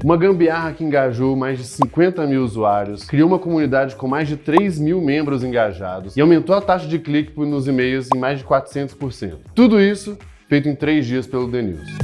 Uma gambiarra que engajou mais de 50 mil usuários, criou uma comunidade com mais de 3 mil membros engajados e aumentou a taxa de clique nos e-mails em mais de 400%. Tudo isso feito em 3 dias pelo The News.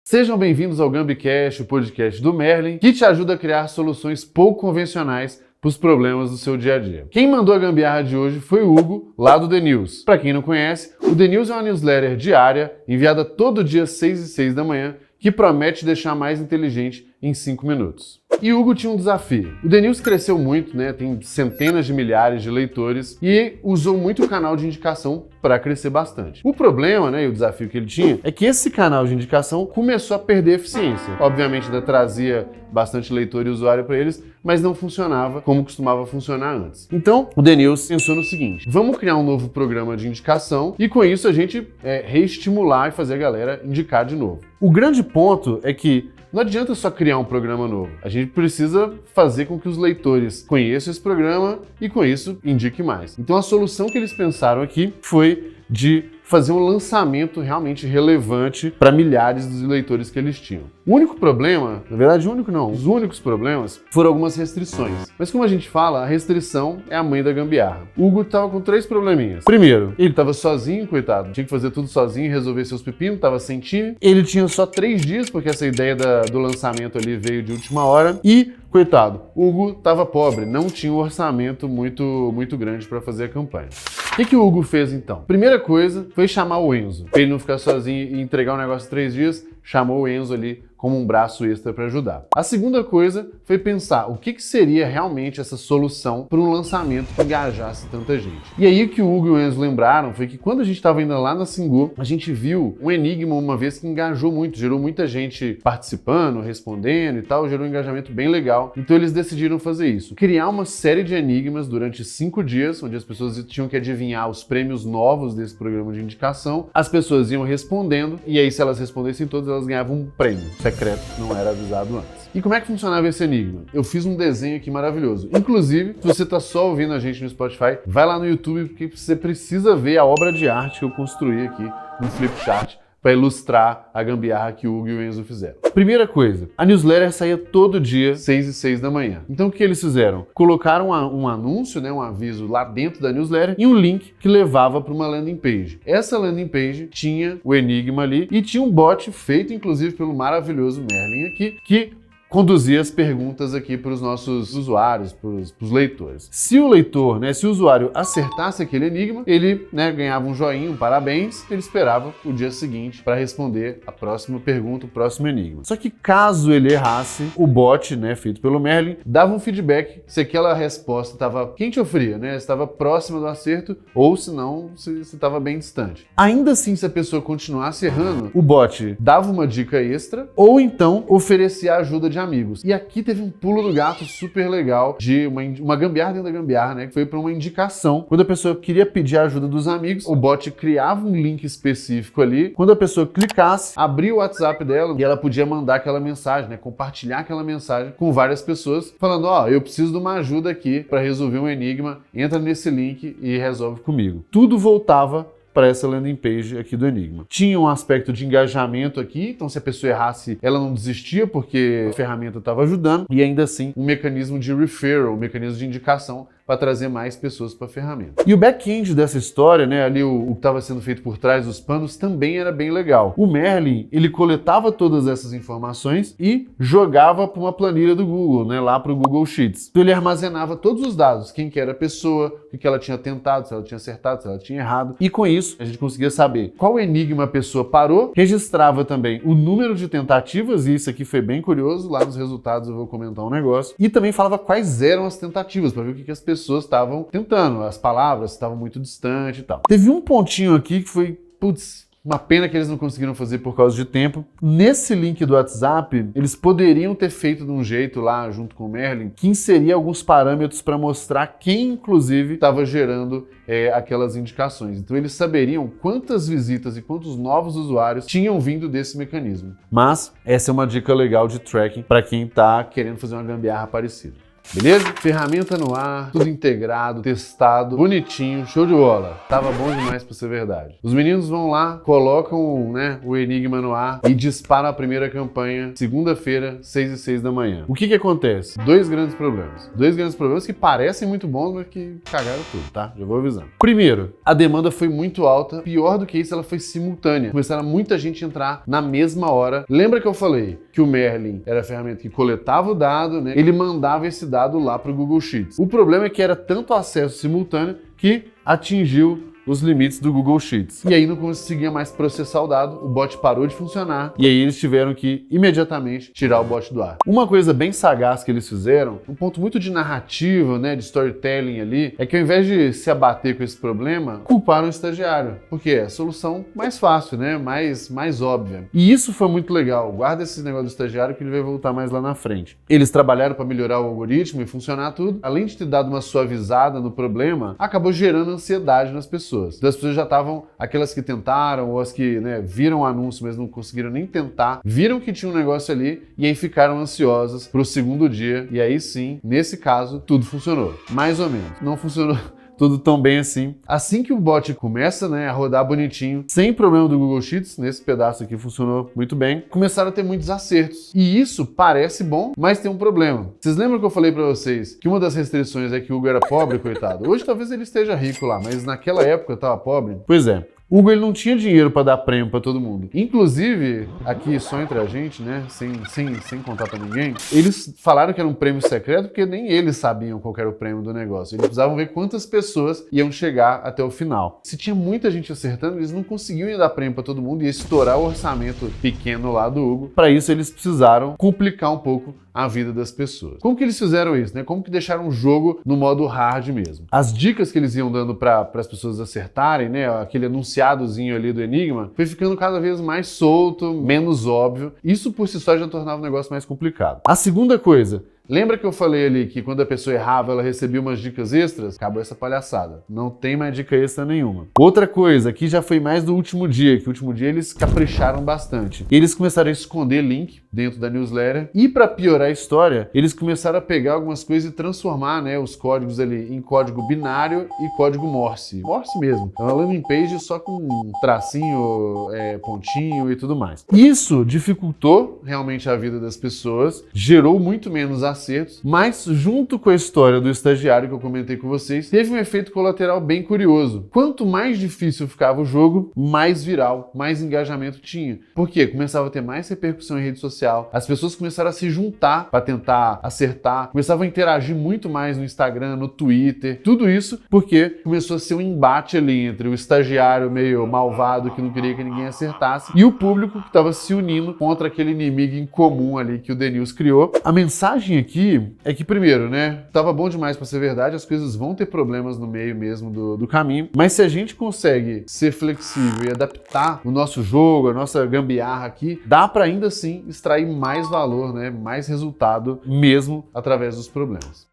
Sejam bem-vindos ao GambiCast, o podcast do Merlin, que te ajuda a criar soluções pouco convencionais para os problemas do seu dia a dia. Quem mandou a gambiarra de hoje foi o Hugo, lá do The News. Para quem não conhece, o The News é uma newsletter diária, enviada todo dia às 6 e 6 da manhã, que promete deixar mais inteligente em 5 minutos. E o Hugo tinha um desafio. O The News cresceu muito, tem centenas de milhares de leitores e usou muito o canal de indicação para crescer bastante. O problema, e o desafio que ele tinha, é que esse canal de indicação começou a perder eficiência. Obviamente ainda trazia bastante leitor e usuário para eles, mas não funcionava como costumava funcionar antes. Então, o The News pensou no seguinte: vamos criar um novo programa de indicação e com isso a gente reestimular e fazer a galera indicar de novo. O grande ponto é que não adianta só criar um programa novo. A gente precisa fazer com que os leitores conheçam esse programa e, com isso, indique mais. Então, a solução que eles pensaram aqui foi de fazer um lançamento realmente relevante para milhares dos leitores que eles tinham. O único problema, na verdade, os únicos problemas foram algumas restrições. Mas como a gente fala, a restrição é a mãe da gambiarra. O Hugo tava com 3 probleminhas. Primeiro, ele tava sozinho, coitado, tinha que fazer tudo sozinho, resolver seus pepinos, tava sem time. Ele tinha só 3 dias, porque essa ideia do lançamento ali veio de última hora. E, coitado, o Hugo tava pobre, não tinha um orçamento muito grande para fazer a campanha. O que o Hugo fez então? Primeira coisa foi chamar o Enzo. Pra ele não ficar sozinho e entregar o negócio em 3 dias, chamou o Enzo ali como um braço extra para ajudar. A segunda coisa foi pensar o que seria realmente essa solução para um lançamento que engajasse tanta gente. E aí o que o Hugo e o Enzo lembraram foi que quando a gente estava indo lá na Singu, a gente viu um enigma uma vez que engajou muito, gerou muita gente participando, respondendo e tal, gerou um engajamento bem legal. Então eles decidiram fazer isso. Criar uma série de enigmas durante 5 dias, onde as pessoas tinham que adivinhar os prêmios novos desse programa de indicação. As pessoas iam respondendo e aí se elas respondessem todas, elas ganhavam um prêmio secreto, não era avisado antes. E como é que funcionava esse enigma? Eu fiz um desenho aqui maravilhoso. Inclusive, se você tá só ouvindo a gente no Spotify, vai lá no YouTube porque você precisa ver a obra de arte que eu construí aqui no Flipchart para ilustrar a gambiarra que o Hugo e o Enzo fizeram. Primeira coisa, a newsletter saía todo dia, 6 e 6 da manhã. Então o que eles fizeram? Colocaram um anúncio, um aviso lá dentro da newsletter e um link que levava para uma landing page. Essa landing page tinha o enigma ali e tinha um bot feito inclusive pelo maravilhoso Merlin aqui, que conduzir as perguntas aqui para os nossos usuários, para os leitores. Se o leitor, se o usuário acertasse aquele enigma, ele ganhava um joinha, um parabéns, ele esperava o dia seguinte para responder a próxima pergunta, o próximo enigma. Só que caso ele errasse, o bot, feito pelo Merlin, dava um feedback se aquela resposta estava quente ou fria, se estava próxima do acerto ou se não, se estava bem distante. Ainda assim, se a pessoa continuasse errando, o bot dava uma dica extra ou então oferecia ajuda de amigos. E aqui teve um pulo do gato super legal de uma gambiarra dentro da gambiarra, que foi para uma indicação. Quando a pessoa queria pedir a ajuda dos amigos, o bot criava um link específico ali. Quando a pessoa clicasse, abria o WhatsApp dela e ela podia mandar aquela mensagem, compartilhar aquela mensagem com várias pessoas, falando, eu preciso de uma ajuda aqui para resolver um enigma, entra nesse link e resolve comigo. Tudo voltava para essa landing page aqui do enigma. Tinha um aspecto de engajamento aqui, então se a pessoa errasse, ela não desistia porque a ferramenta estava ajudando, e ainda assim um mecanismo de referral, um mecanismo de indicação para trazer mais pessoas para a ferramenta. E o back-end dessa história, ali o que estava sendo feito por trás dos panos também era bem legal. O Merlin, ele coletava todas essas informações e jogava para uma planilha do Google, lá para o Google Sheets. Então ele armazenava todos os dados, quem que era a pessoa, o que ela tinha tentado, se ela tinha acertado, se ela tinha errado. E com isso, a gente conseguia saber qual enigma a pessoa parou, registrava também o número de tentativas, e isso aqui foi bem curioso, lá nos resultados eu vou comentar um negócio, e também falava quais eram as tentativas, para ver o que as pessoas estavam tentando, as palavras estavam muito distantes e tal. Teve um pontinho aqui que foi, uma pena que eles não conseguiram fazer por causa de tempo. Nesse link do WhatsApp, eles poderiam ter feito de um jeito lá, junto com o Merlin, que inseria alguns parâmetros para mostrar quem, inclusive, estava gerando aquelas indicações. Então, eles saberiam quantas visitas e quantos novos usuários tinham vindo desse mecanismo. Mas essa é uma dica legal de tracking para quem está querendo fazer uma gambiarra parecida. Beleza? Ferramenta no ar, tudo integrado, testado, bonitinho, show de bola. Tava bom demais pra ser verdade. Os meninos vão lá, colocam, né, o Enigma no ar e disparam a primeira campanha segunda-feira, 6h06 da manhã. O que acontece? Dois grandes problemas que parecem muito bons, mas que cagaram tudo, tá? Já vou avisando. Primeiro, a demanda foi muito alta. Pior do que isso, ela foi simultânea. Começaram muita gente a entrar na mesma hora. Lembra que eu falei que o Merlin era a ferramenta que coletava o dado, né? Ele mandava esse dado lá para o Google Sheets. O problema é que era tanto acesso simultâneo que atingiu os limites do Google Sheets. E aí não conseguia mais processar o dado, o bot parou de funcionar e aí eles tiveram que imediatamente tirar o bot do ar. Uma coisa bem sagaz que eles fizeram, um ponto muito de narrativa, né, de storytelling ali, é que ao invés de se abater com esse problema, culparam o estagiário, porque é a solução mais fácil, né, mais óbvia. E isso foi muito legal. Guarda esse negócio do estagiário que ele vai voltar mais lá na frente. Eles trabalharam para melhorar o algoritmo e funcionar tudo. Além de ter dado uma suavizada no problema, acabou gerando ansiedade nas pessoas. Então as pessoas já estavam, aquelas que tentaram ou as que, né, viram o anúncio, mas não conseguiram nem tentar, viram que tinha um negócio ali e aí ficaram ansiosas pro segundo dia. E aí sim, nesse caso, tudo funcionou. Mais ou menos. Não funcionou tudo tão bem assim. Assim que o bot começa, né, a rodar bonitinho, sem problema do Google Sheets, nesse pedaço aqui funcionou muito bem, começaram a ter muitos acertos. E isso parece bom, mas tem um problema. Vocês lembram que eu falei pra vocês que uma das restrições é que o Hugo era pobre, coitado? Hoje talvez ele esteja rico lá, mas naquela época eu tava pobre. Pois é. O Hugo ele não tinha dinheiro para dar prêmio para todo mundo. Inclusive, aqui só entre a gente, né, sem contar para ninguém, eles falaram que era um prêmio secreto porque nem eles sabiam qual era o prêmio do negócio. Eles precisavam ver quantas pessoas iam chegar até o final. Se tinha muita gente acertando, eles não conseguiam dar prêmio para todo mundo e ia estourar o orçamento pequeno lá do Hugo. Para isso, eles precisaram complicar um pouco a vida das pessoas. Como que eles fizeram isso, né? Como que deixaram o jogo no modo hard mesmo? As dicas que eles iam dando para as pessoas acertarem, né? Aquele anunciadozinho ali do Enigma, foi ficando cada vez mais solto, menos óbvio. Isso por si só já tornava o negócio mais complicado. A segunda coisa, lembra que eu falei ali que quando a pessoa errava, ela recebia umas dicas extras? Acabou essa palhaçada. Não tem mais dica extra nenhuma. Outra coisa, aqui já foi mais do último dia, que o último dia eles capricharam bastante. Eles começaram a esconder link dentro da newsletter e para piorar a história, eles começaram a pegar algumas coisas e transformar, né, os códigos ali em código binário e código Morse. Morse mesmo. É uma landing page só com um tracinho, pontinho e tudo mais. Isso dificultou realmente a vida das pessoas, gerou muito menos acertos, mas junto com a história do estagiário que eu comentei com vocês, teve um efeito colateral bem curioso. Quanto mais difícil ficava o jogo, mais viral, mais engajamento tinha. Por quê? Começava a ter mais repercussão em rede social, as pessoas começaram a se juntar para tentar acertar, começavam a interagir muito mais no Instagram, no Twitter, tudo isso porque começou a ser um embate ali entre o estagiário meio malvado que não queria que ninguém acertasse e o público que estava se unindo contra aquele inimigo em comum ali que o The News criou. A mensagem aqui é que, primeiro, né, tava bom demais para ser verdade, as coisas vão ter problemas no meio mesmo do caminho, mas se a gente consegue ser flexível e adaptar o nosso jogo, a nossa gambiarra aqui, dá para ainda assim extrair mais valor, né, mais resultado mesmo através dos problemas.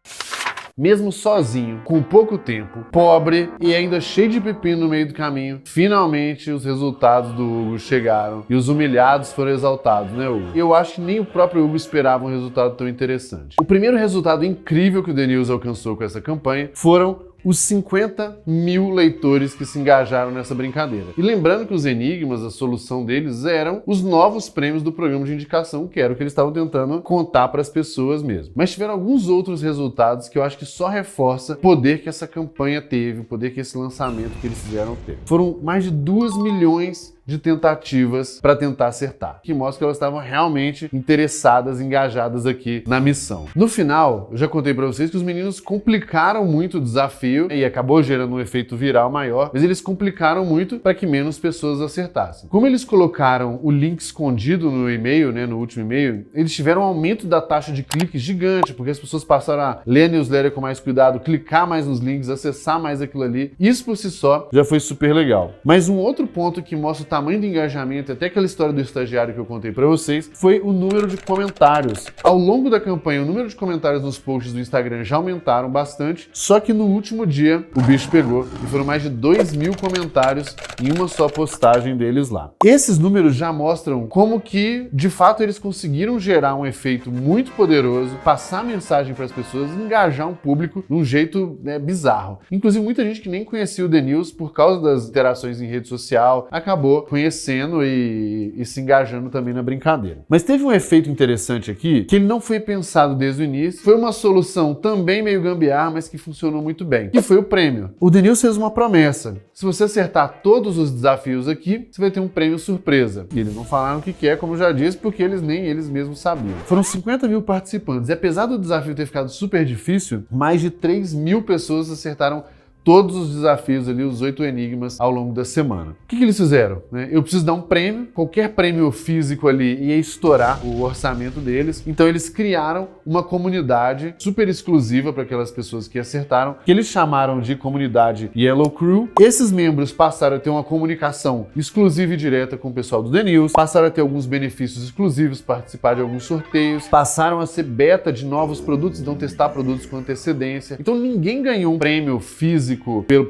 Mesmo sozinho, com pouco tempo, pobre e ainda cheio de pepino no meio do caminho, finalmente os resultados do Hugo chegaram e os humilhados foram exaltados, né, Hugo? Eu acho que nem o próprio Hugo esperava um resultado tão interessante. O primeiro resultado incrível que o The News alcançou com essa campanha foram os 50 mil leitores que se engajaram nessa brincadeira. E lembrando que os enigmas, a solução deles eram os novos prêmios do programa de indicação, que era o que eles estavam tentando contar para as pessoas mesmo. Mas tiveram alguns outros resultados que eu acho que só reforça o poder que essa campanha teve, o poder que esse lançamento que eles fizeram teve. Foram mais de 2 milhões de tentativas para tentar acertar, que mostra que elas estavam realmente interessadas, engajadas aqui na missão. No final, eu já contei para vocês que os meninos complicaram muito o desafio e acabou gerando um efeito viral maior, mas eles complicaram muito para que menos pessoas acertassem. Como eles colocaram o link escondido no e-mail, né, no último e-mail, eles tiveram um aumento da taxa de clique gigante, porque as pessoas passaram a ler a newsletter com mais cuidado, clicar mais nos links, acessar mais aquilo ali. Isso por si só já foi super legal. Mas um outro ponto que mostra o tamanho do engajamento, até aquela história do estagiário que eu contei pra vocês, foi o número de comentários. Ao longo da campanha, o número de comentários nos posts do Instagram já aumentaram bastante, só que no último dia o bicho pegou e foram mais de 2.000 comentários em uma só postagem deles lá. Esses números já mostram como que, de fato, eles conseguiram gerar um efeito muito poderoso, passar a mensagem para as pessoas, engajar um público de um jeito bizarro. Inclusive, muita gente que nem conhecia o The News por causa das interações em rede social, acabou conhecendo e se engajando também na brincadeira. Mas teve um efeito interessante aqui, que ele não foi pensado desde o início, foi uma solução também meio gambiarra, mas que funcionou muito bem, que foi o prêmio. O The News fez uma promessa: se você acertar todos os desafios aqui, você vai ter um prêmio surpresa. E eles não falaram o que é, como eu já disse, porque nem eles mesmos sabiam. Foram 50.000 participantes, e apesar do desafio ter ficado super difícil, mais de 3.000 pessoas acertaram todos os desafios ali, os 8 enigmas ao longo da semana. O que eles fizeram? Eu preciso dar um prêmio, qualquer prêmio físico ali ia estourar o orçamento deles, então eles criaram uma comunidade super exclusiva para aquelas pessoas que acertaram, que eles chamaram de comunidade Yellow Crew. Esses membros passaram a ter uma comunicação exclusiva e direta com o pessoal do The News, passaram a ter alguns benefícios exclusivos, participar de alguns sorteios, passaram a ser beta de novos produtos, então testar produtos com antecedência. Então ninguém ganhou um prêmio físico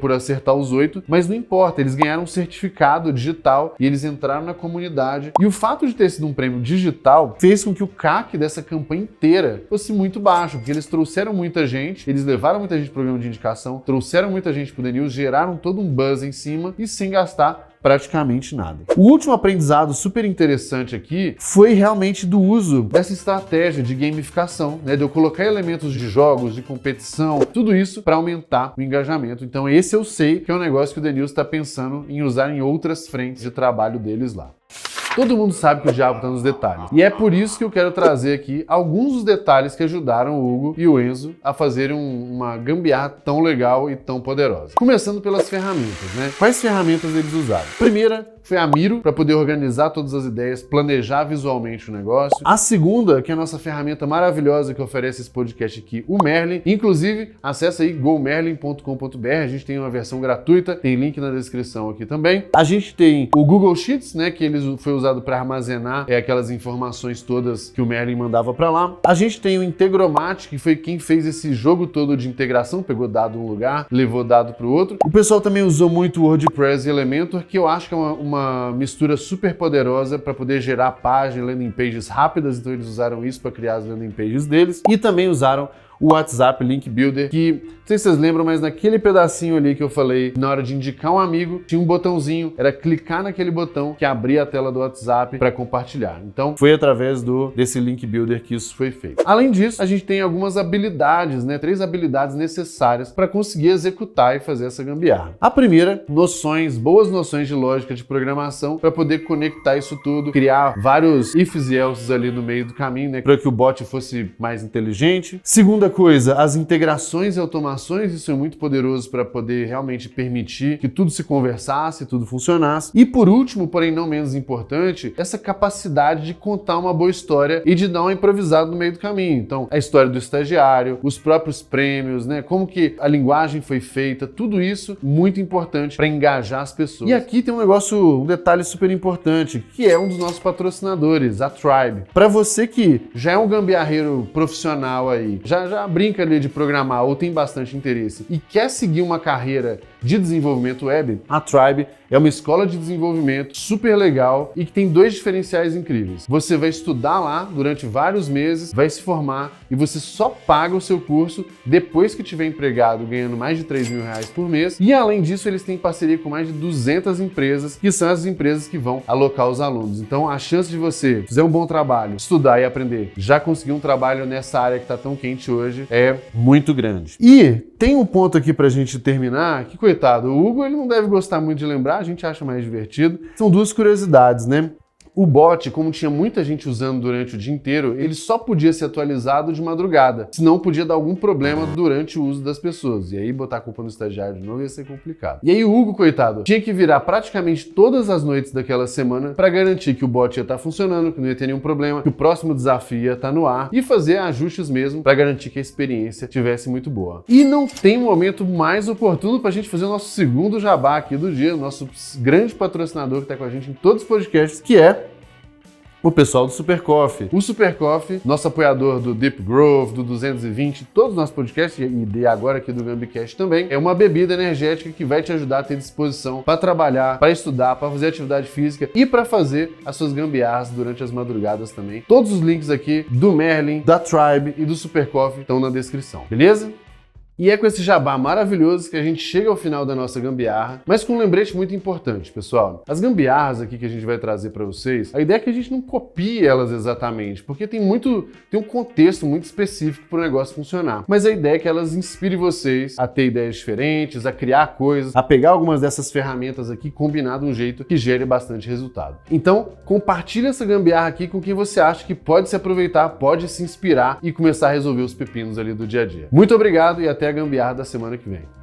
por acertar os 8, mas não importa, eles ganharam um certificado digital e eles entraram na comunidade. E o fato de ter sido um prêmio digital fez com que o CAC dessa campanha inteira fosse muito baixo, porque eles trouxeram muita gente, eles levaram muita gente para o programa de indicação, trouxeram muita gente para o The News, geraram todo um buzz em cima e sem gastar praticamente nada. O último aprendizado super interessante aqui foi realmente do uso dessa estratégia de gamificação, de eu colocar elementos de jogos, de competição, tudo isso para aumentar o engajamento. Então esse eu sei que é um negócio que o The News está pensando em usar em outras frentes de trabalho deles lá. Todo mundo sabe que o diabo está nos detalhes. E é por isso que eu quero trazer aqui alguns dos detalhes que ajudaram o Hugo e o Enzo a fazerem uma gambiarra tão legal e tão poderosa. Começando pelas ferramentas, Quais ferramentas eles usaram? Primeira foi a Miro, para poder organizar todas as ideias, planejar visualmente o negócio. A segunda, que é a nossa ferramenta maravilhosa que oferece esse podcast aqui, o Merlin. Inclusive, acessa aí gomerlin.com.br, a gente tem uma versão gratuita, tem link na descrição aqui também. A gente tem o Google Sheets, que foi usado para armazenar aquelas informações todas que o Merlin mandava para lá. A gente tem o Integromat, que foi quem fez esse jogo todo de integração, pegou dado um lugar, levou dado para o outro. O pessoal também usou muito o WordPress e Elementor, que eu acho que é uma mistura super poderosa para poder gerar páginas, landing pages rápidas, então eles usaram isso para criar as landing pages deles. E também usaram o WhatsApp Link Builder, que, não sei se vocês lembram, mas naquele pedacinho ali que eu falei, na hora de indicar um amigo, tinha um botãozinho, era clicar naquele botão que abria a tela do WhatsApp para compartilhar. Então, foi através desse Link Builder que isso foi feito. Além disso, a gente tem algumas habilidades, 3 habilidades necessárias para conseguir executar e fazer essa gambiarra. A primeira, boas noções de lógica de programação para poder conectar isso tudo, criar vários ifs e elses ali no meio do caminho, para que o bot fosse mais inteligente. Segunda coisa, as integrações e automações, isso é muito poderoso para poder realmente permitir que tudo se conversasse, tudo funcionasse. E por último, porém não menos importante, essa capacidade de contar uma boa história e de dar uma improvisada no meio do caminho. Então, a história do estagiário, os próprios prêmios, como que a linguagem foi feita, tudo isso muito importante para engajar as pessoas. E aqui tem um detalhe super importante, que é um dos nossos patrocinadores, a Tribe. Para você que já é um gambiarreiro profissional aí, já brinca ali de programar ou tem bastante interesse e quer seguir uma carreira de desenvolvimento web, a Tribe é uma escola de desenvolvimento super legal e que tem 2 diferenciais incríveis. Você vai estudar lá durante vários meses, vai se formar e você só paga o seu curso depois que tiver empregado, ganhando mais de R$3.000 por mês. E além disso, eles têm parceria com mais de 200 empresas, que são as empresas que vão alocar os alunos. Então, a chance de você fazer um bom trabalho, estudar e aprender, já conseguir um trabalho nessa área que está tão quente hoje, é muito grande. E tem um ponto aqui pra gente terminar, que coitado, o Hugo ele não deve gostar muito de lembrar, a gente acha mais divertido. São 2 curiosidades, O bot, como tinha muita gente usando durante o dia inteiro, ele só podia ser atualizado de madrugada, senão podia dar algum problema durante o uso das pessoas. E aí botar a culpa no estagiário de novo ia ser complicado. E aí o Hugo, coitado, tinha que virar praticamente todas as noites daquela semana para garantir que o bot ia estar funcionando, que não ia ter nenhum problema, que o próximo desafio ia estar no ar e fazer ajustes mesmo para garantir que a experiência tivesse muito boa. E não tem momento mais oportuno para a gente fazer o nosso segundo jabá aqui do dia, o nosso grande patrocinador que está com a gente em todos os podcasts, que é o pessoal do Super Coffee. O Super Coffee, nosso apoiador do Deep Growth, do 220, todos os nossos podcasts e agora aqui do Gambicast também, é uma bebida energética que vai te ajudar a ter disposição para trabalhar, para estudar, para fazer atividade física e para fazer as suas gambiarras durante as madrugadas também. Todos os links aqui do Merlin, da Tribe e do Super Coffee estão na descrição, beleza? E é com esse jabá maravilhoso que a gente chega ao final da nossa gambiarra, mas com um lembrete muito importante, pessoal. As gambiarras aqui que a gente vai trazer para vocês, a ideia é que a gente não copie elas exatamente, porque tem um contexto muito específico para o negócio funcionar. Mas a ideia é que elas inspirem vocês a ter ideias diferentes, a criar coisas, a pegar algumas dessas ferramentas aqui e combinar de um jeito que gere bastante resultado. Então, compartilhe essa gambiarra aqui com quem você acha que pode se aproveitar, pode se inspirar e começar a resolver os pepinos ali do dia a dia. Muito obrigado e até a gambiarra da semana que vem.